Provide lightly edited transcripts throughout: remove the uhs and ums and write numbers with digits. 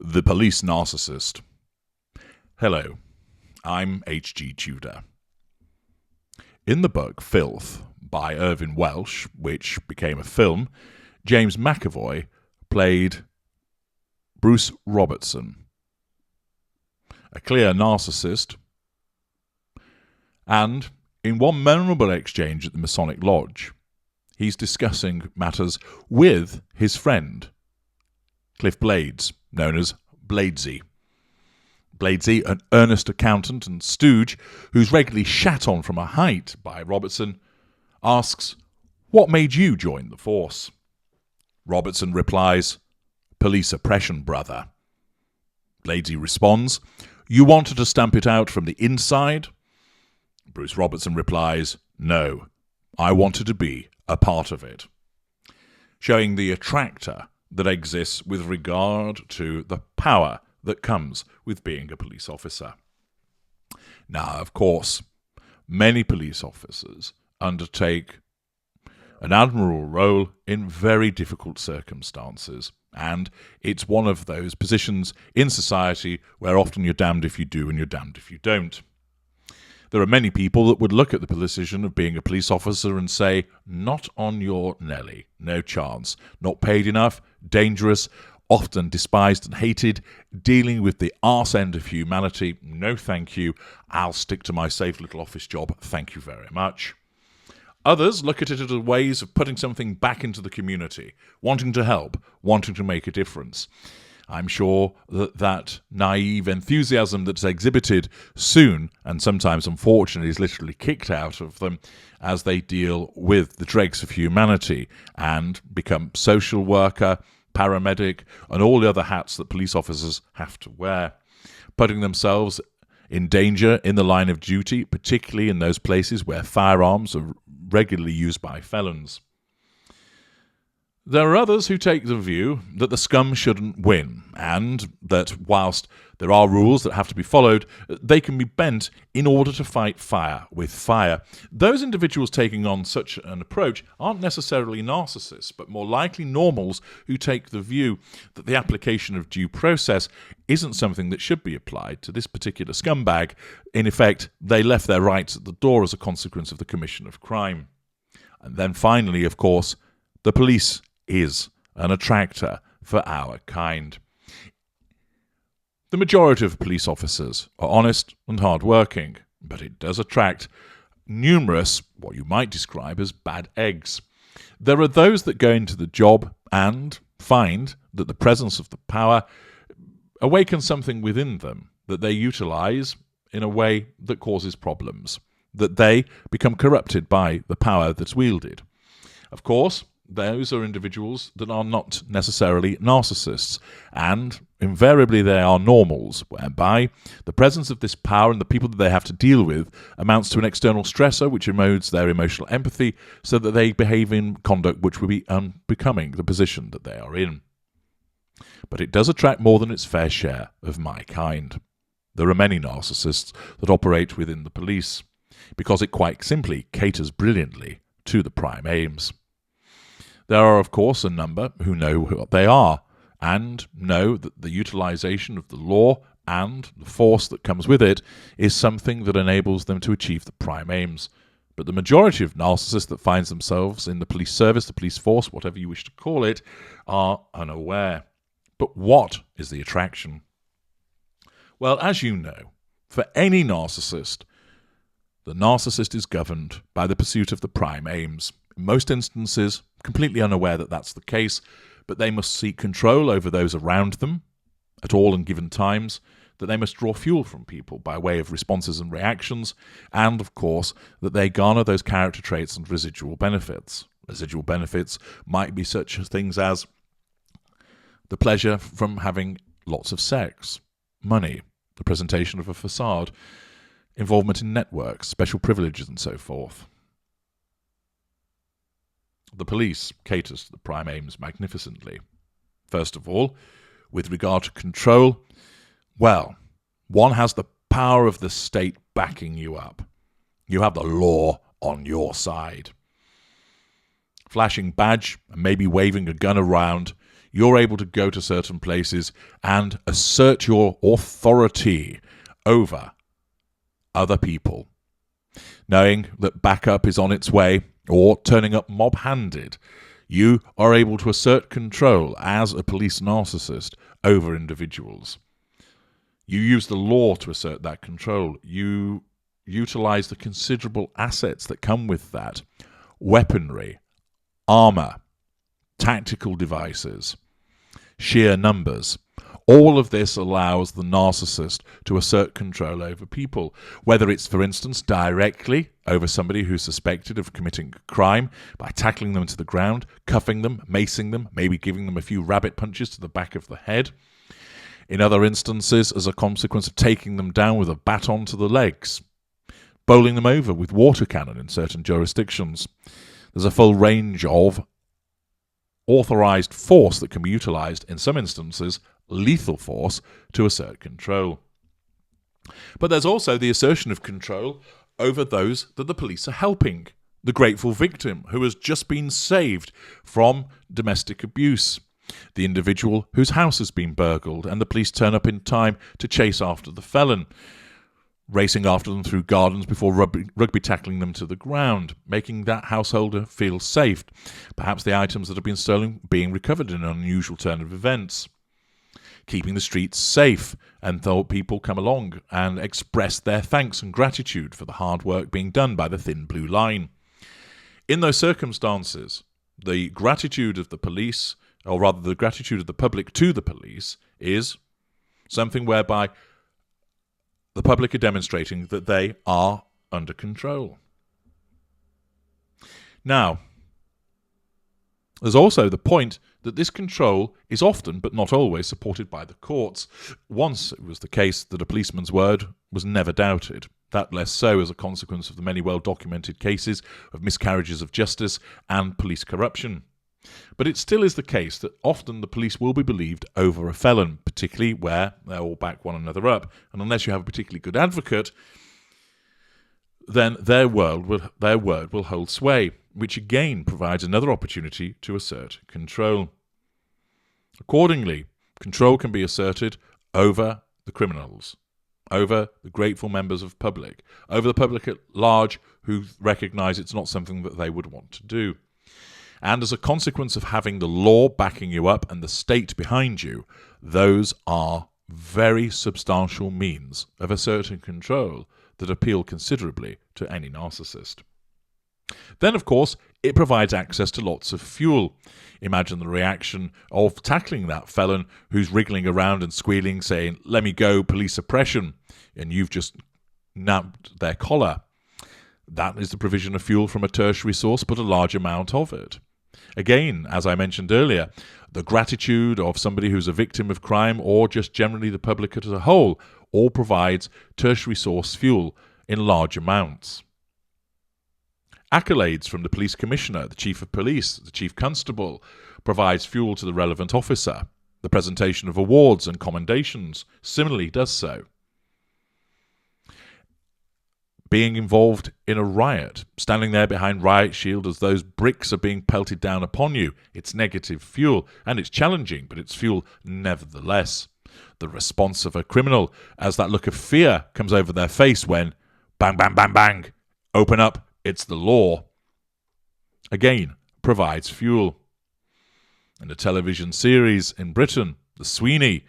The Police Narcissist. Hello, I'm H.G. Tudor. In the book Filth by Irvine Welsh, which became a film, James McAvoy played Bruce Robertson, a clear narcissist, and in one memorable exchange at the Masonic Lodge, he's discussing matters with his friend, Cliff Blades, known as Bladesy. Bladesy, an earnest accountant and stooge who's regularly shat on from a height by Robertson, asks, "What made you join the force?" Robertson replies, "Police oppression, brother." Bladesy responds, "You wanted to stamp it out from the inside?" Bruce Robertson replies, "No, I wanted to be a part of it," showing the attractor that exists with regard to the power that comes with being a police officer. Now, of course, many police officers undertake an admirable role in very difficult circumstances, and it's one of those positions in society where often you're damned if you do and you're damned if you don't. There are many people that would look at the position of being a police officer and say, not on your Nelly, no chance, not paid enough, dangerous, often despised and hated, dealing with the arse end of humanity, no thank you, I'll stick to my safe little office job, thank you very much. Others look at it as ways of putting something back into the community, wanting to help, wanting to make a difference. I'm sure that naive enthusiasm that's exhibited soon, and sometimes unfortunately is literally kicked out of them as they deal with the dregs of humanity and become social worker, paramedic, and all the other hats that police officers have to wear, putting themselves in danger in the line of duty, particularly in those places where firearms are regularly used by felons. There are others who take the view that the scum shouldn't win, and that whilst there are rules that have to be followed, they can be bent in order to fight fire with fire. Those individuals taking on such an approach aren't necessarily narcissists, but more likely normals who take the view that the application of due process isn't something that should be applied to this particular scumbag. In effect, they left their rights at the door as a consequence of the commission of crime. And then finally, of course, the police is an attractor for our kind. The majority of police officers are honest and hard-working, but it does attract numerous, what you might describe as bad eggs. There are those that go into the job and find that the presence of the power awakens something within them that they utilize in a way that causes problems, that they become corrupted by the power that's wielded. Of course, those are individuals that are not necessarily narcissists, and invariably they are normals, whereby the presence of this power and the people that they have to deal with amounts to an external stressor which erodes their emotional empathy so that they behave in conduct which would be unbecoming the position that they are in. But it does attract more than its fair share of my kind. There are many narcissists that operate within the police, because it quite simply caters brilliantly to the prime aims. There are, of course, a number who know what they are and know that the utilization of the law and the force that comes with it is something that enables them to achieve the prime aims. But the majority of narcissists that find themselves in the police service, the police force, whatever you wish to call it, are unaware. But what is the attraction? Well, as you know, for any narcissist, the narcissist is governed by the pursuit of the prime aims. In most instances, completely unaware that that's the case, but they must seek control over those around them at all and given times, that they must draw fuel from people by way of responses and reactions, and, of course, that they garner those character traits and residual benefits. Residual benefits might be such things as the pleasure from having lots of sex, money, the presentation of a facade, involvement in networks, special privileges, and so forth. The police caters to the prime aims magnificently. First of all, with regard to control, well, one has the power of the state backing you up. You have the law on your side. Flashing badge and maybe waving a gun around, you're able to go to certain places and assert your authority over other people, knowing that backup is on its way or turning up mob-handed. You are able to assert control as a police narcissist over individuals. You use the law to assert that control. You utilize the considerable assets that come with that: weaponry, armor, tactical devices, sheer numbers. All of this allows the narcissist to assert control over people, whether it's, for instance, directly over somebody who's suspected of committing a crime by tackling them to the ground, cuffing them, macing them, maybe giving them a few rabbit punches to the back of the head. In other instances, as a consequence of taking them down with a baton to the legs, bowling them over with water cannon in certain jurisdictions. There's a full range of authorized force that can be utilized, in some instances, lethal force, to assert control. But there's also the assertion of control over those that the police are helping. The grateful victim who has just been saved from domestic abuse. The individual whose house has been burgled and the police turn up in time to chase after the felon, racing after them through gardens before rugby tackling them to the ground, making that householder feel safe, perhaps the items that have been stolen being recovered in an unusual turn of events, keeping the streets safe until people come along and express their thanks and gratitude for the hard work being done by the thin blue line. In those circumstances, the gratitude of the police, or rather the gratitude of the public to the police, is something whereby the public are demonstrating that they are under control. Now, there's also the point that this control is often, but not always, supported by the courts. Once it was the case that a policeman's word was never doubted. That less so as a consequence of the many well-documented cases of miscarriages of justice and police corruption. But it still is the case that often the police will be believed over a felon, particularly where they all back one another up. And unless you have a particularly good advocate, then their word will hold sway, which again provides another opportunity to assert control. Accordingly, control can be asserted over the criminals, over the grateful members of public, over the public at large who recognise it's not something that they would want to do. And as a consequence of having the law backing you up and the state behind you, those are very substantial means of asserting control that appeal considerably to any narcissist. Then, of course, it provides access to lots of fuel. Imagine the reaction of tackling that felon who's wriggling around and squealing, saying, "Let me go, police oppression," and you've just nabbed their collar. That is the provision of fuel from a tertiary source, but a large amount of it. Again, as I mentioned earlier, the gratitude of somebody who's a victim of crime, or just generally the public as a whole, all provides tertiary source fuel in large amounts. Accolades from the police commissioner, the chief of police, the chief constable, provides fuel to the relevant officer. The presentation of awards and commendations similarly does so. Being involved in a riot, standing there behind riot shield as those bricks are being pelted down upon you, it's negative fuel, and it's challenging, but it's fuel nevertheless. The response of a criminal as that look of fear comes over their face when, bang, bang, bang, bang, open up, it's the law, again, provides fuel. In a television series in Britain, the Sweeney,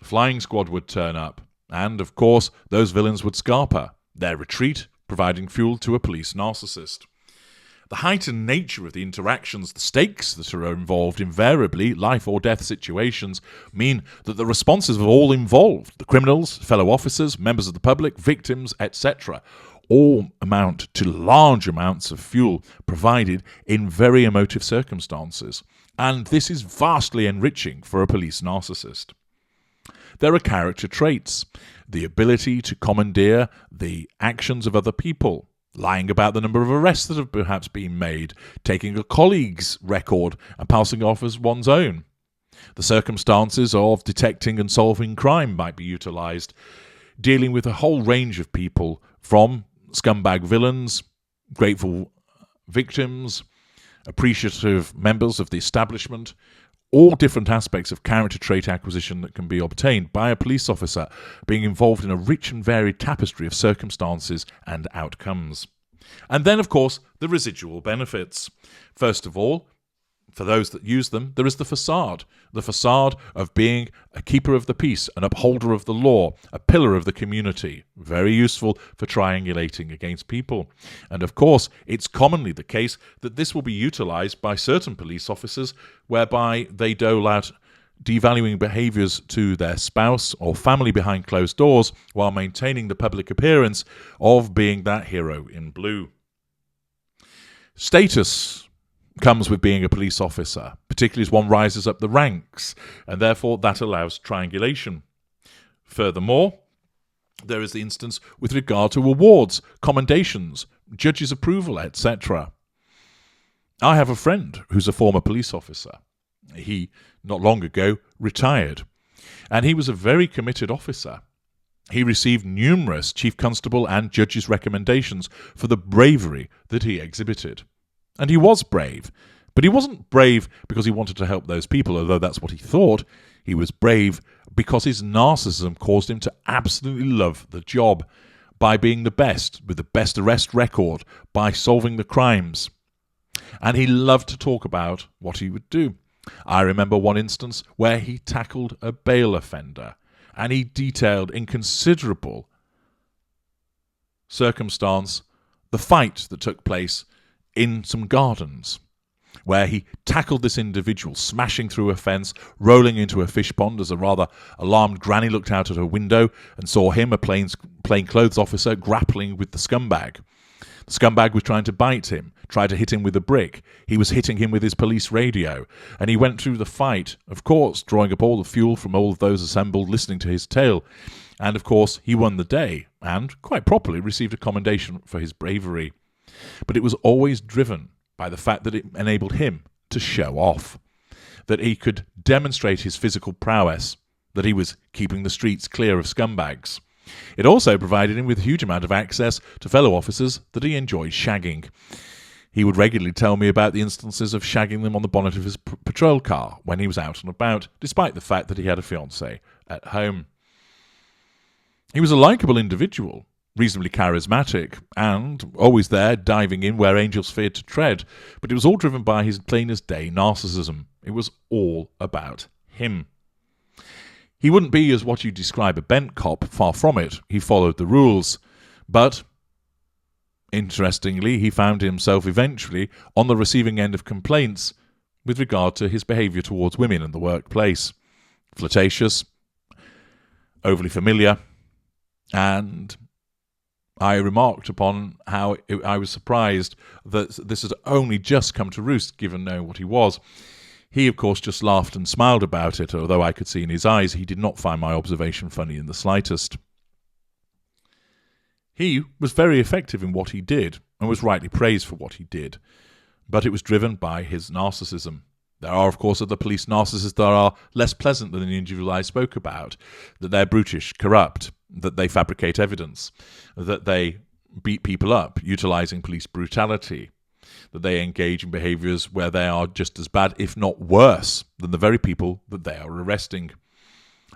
the flying squad would turn up, and, of course, those villains would scarper their retreat, providing fuel to a police narcissist. The heightened nature of the interactions, the stakes that are involved, invariably life or death situations, mean that the responses of all involved, the criminals, fellow officers, members of the public, victims, etc., all amount to large amounts of fuel provided in very emotive circumstances. And this is vastly enriching for a police narcissist. There are character traits, the ability to commandeer the actions of other people, lying about the number of arrests that have perhaps been made, taking a colleague's record and passing off as one's own. The circumstances of detecting and solving crime might be utilised, dealing with a whole range of people, from scumbag villains, grateful victims, appreciative members of the establishment, all different aspects of character trait acquisition that can be obtained by a police officer being involved in a rich and varied tapestry of circumstances and outcomes. And then, of course, the residual benefits. First of all, for those that use them, there is the facade of being a keeper of the peace, an upholder of the law, a pillar of the community. Very useful for triangulating against people. And of course, it's commonly the case that this will be utilized by certain police officers, whereby they dole out devaluing behaviours to their spouse or family behind closed doors while maintaining the public appearance of being that hero in blue. Status comes with being a police officer, particularly as one rises up the ranks, and therefore that allows triangulation. Furthermore, there is the instance with regard to awards, commendations, judges' approval, etc. I have a friend who's a former police officer. He, not long ago, retired, and he was a very committed officer. He received numerous chief constable and judges' recommendations for the bravery that he exhibited. And he was brave, but he wasn't brave because he wanted to help those people, although that's what he thought. He was brave because his narcissism caused him to absolutely love the job, by being the best, with the best arrest record, by solving the crimes. And he loved to talk about what he would do. I remember one instance where he tackled a bail offender, and he detailed in considerable circumstance the fight that took place in some gardens, where he tackled this individual, smashing through a fence, rolling into a fish pond as a rather alarmed granny looked out at her window and saw him, a plainclothes officer, grappling with the scumbag. The scumbag was trying to bite him, tried to hit him with a brick. He was hitting him with his police radio, and he went through the fight, of course, drawing up all the fuel from all of those assembled, listening to his tale. And, of course, he won the day, and, quite properly, received a commendation for his bravery. But it was always driven by the fact that it enabled him to show off, that he could demonstrate his physical prowess, that he was keeping the streets clear of scumbags. It also provided him with a huge amount of access to fellow officers that he enjoyed shagging. He would regularly tell me about the instances of shagging them on the bonnet of his patrol car when he was out and about, despite the fact that he had a fiancée at home. He was a likeable individual, reasonably charismatic, and always there, diving in where angels feared to tread, but it was all driven by his plain-as-day narcissism. It was all about him. He wouldn't be as what you describe a bent cop, far from it. He followed the rules, but interestingly, he found himself eventually on the receiving end of complaints with regard to his behaviour towards women in the workplace. Flirtatious, overly familiar, and I remarked upon how I was surprised that this had only just come to roost, given knowing what he was. He, of course, just laughed and smiled about it, although I could see in his eyes he did not find my observation funny in the slightest. He was very effective in what he did, and was rightly praised for what he did, but it was driven by his narcissism. There are, of course, other police narcissists that are less pleasant than the individual I spoke about, that they're brutish, corrupt, that they fabricate evidence, that they beat people up, utilising police brutality, that they engage in behaviours where they are just as bad, if not worse, than the very people that they are arresting.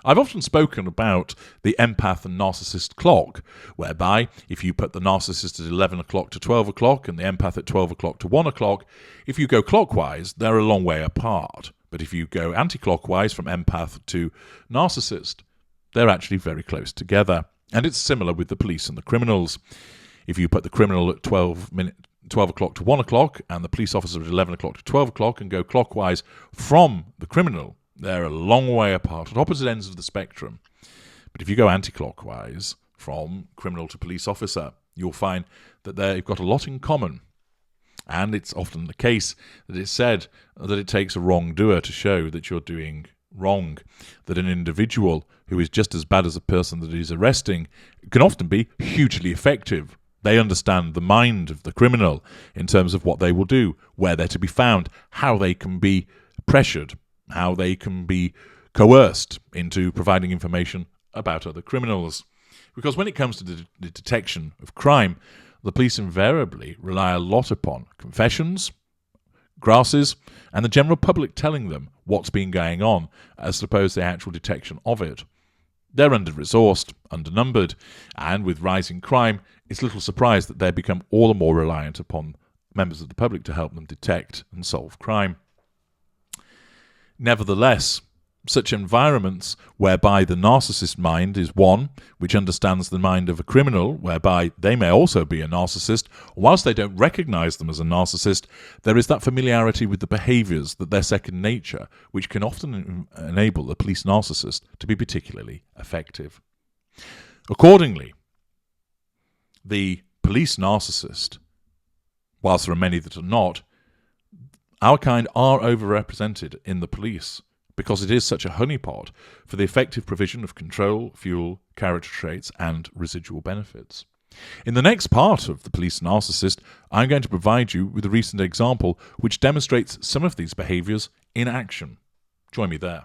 I've often spoken about the empath and narcissist clock, whereby if you put the narcissist at 11 o'clock to 12 o'clock and the empath at 12 o'clock to 1 o'clock, if you go clockwise, they're a long way apart. But if you go anti-clockwise from empath to narcissist, they're actually very close together. And it's similar with the police and the criminals. If you put the criminal at 12 o'clock to 1 o'clock and the police officer at 11 o'clock to 12 o'clock and go clockwise from the criminal, they're a long way apart at opposite ends of the spectrum. But if you go anti-clockwise from criminal to police officer, you'll find that they've got a lot in common. And it's often the case that it's said that it takes a wrongdoer to show that you're doing wrong, that an individual who is just as bad as a person that he's arresting can often be hugely effective. They understand the mind of the criminal in terms of what they will do, where they're to be found, how they can be pressured, how they can be coerced into providing information about other criminals. Because when it comes to the detection of crime, the police invariably rely a lot upon confessions, grasses, and the general public telling them what's been going on, as opposed to the actual detection of it. They're under-resourced, undernumbered, and with rising crime, it's little surprise that they become all the more reliant upon members of the public to help them detect and solve crime. Nevertheless, such environments whereby the narcissist mind is one which understands the mind of a criminal, whereby they may also be a narcissist, whilst they don't recognize them as a narcissist, there is that familiarity with the behaviors that they're second nature, which can often enable the police narcissist to be particularly effective. Accordingly, the police narcissist, whilst there are many that are not, our kind are overrepresented in the police, because it is such a honeypot for the effective provision of control, fuel, character traits, and residual benefits. In the next part of The Police Narcissist, I'm going to provide you with a recent example which demonstrates some of these behaviours in action. Join me there.